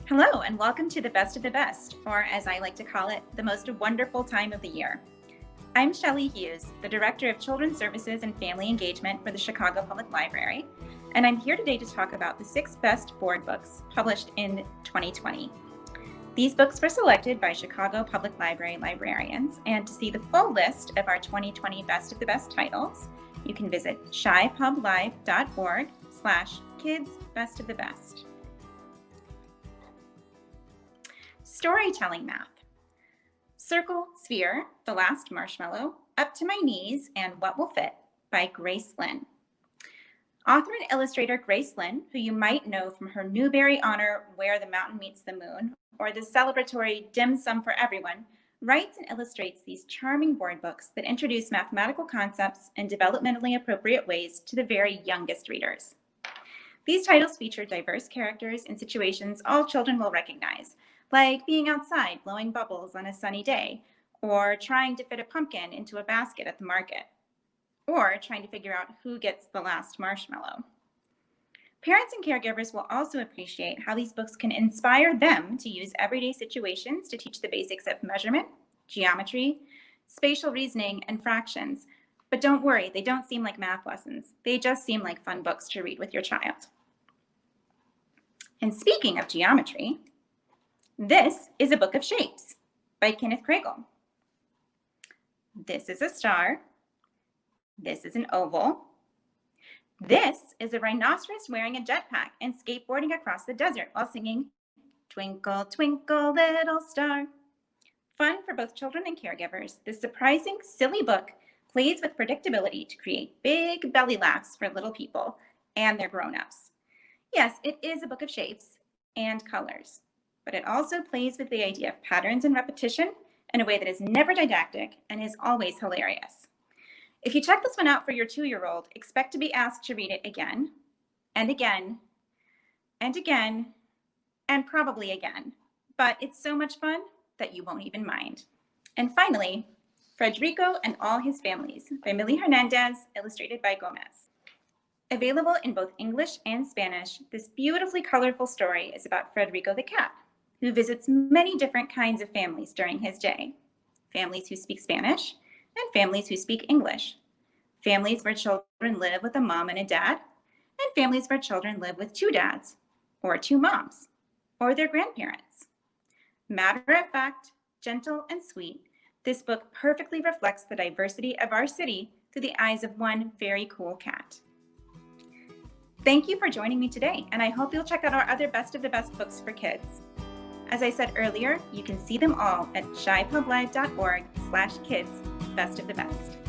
Hello, and welcome to the Best of the Best, or as I like to call it, the most wonderful time of the year. I'm Shelley Hughes, the Director of Children's Services and Family Engagement for the Chicago Public Library, and I'm here today to talk about the 6 best board books published in 2020. These books were selected by Chicago Public Library librarians, and to see the full list of our 2020 Best of the Best titles, you can visit chipublive.org/kidsbestofthebest. Storytelling Math. Circle, Sphere, The Last Marshmallow, Up to My Knees, and What Will Fit by Grace Lin. Author and illustrator Grace Lin, who you might know from her Newbery Honor Where the Mountain Meets the Moon, or the celebratory Dim Sum for Everyone, writes and illustrates these charming board books that introduce mathematical concepts in developmentally appropriate ways to the very youngest readers. These titles feature diverse characters and situations all children will recognize, like being outside blowing bubbles on a sunny day, or trying to fit a pumpkin into a basket at the market, or trying to figure out who gets the last marshmallow. Parents and caregivers will also appreciate how these books can inspire them to use everyday situations to teach the basics of measurement, geometry, spatial reasoning, and fractions. But don't worry, they don't seem like math lessons. They just seem like fun books to read with your child. And speaking of geometry, this is a Book of Shapes by Kenneth Kragle. This is a star. This is an oval. This is a rhinoceros wearing a jetpack and skateboarding across the desert while singing, "Twinkle, twinkle, little star." Fun for both children and caregivers, this surprising, silly book plays with predictability to create big belly laughs for little people and their grown-ups. Yes, it is a book of shapes and colors, but it also plays with the idea of patterns and repetition in a way that is never didactic and is always hilarious. If you check this one out for your 2-year-old, expect to be asked to read it again, and again, and again, and probably again. But it's so much fun that you won't even mind. And finally, Frederico and All His Families by Milly Hernandez, illustrated by Gomez. Available in both English and Spanish, this beautifully colorful story is about Frederico the cat, who visits many different kinds of families during his day. Families who speak Spanish and families who speak English. Families where children live with a mom and a dad, and families where children live with 2 dads, or 2 moms, or their grandparents. Matter of fact, gentle and sweet, this book perfectly reflects the diversity of our city through the eyes of one very cool cat. Thank you for joining me today, and I hope you'll check out our other Best of the Best books for kids. As I said earlier, you can see them all at chipublive.org/kidsbestofthebest.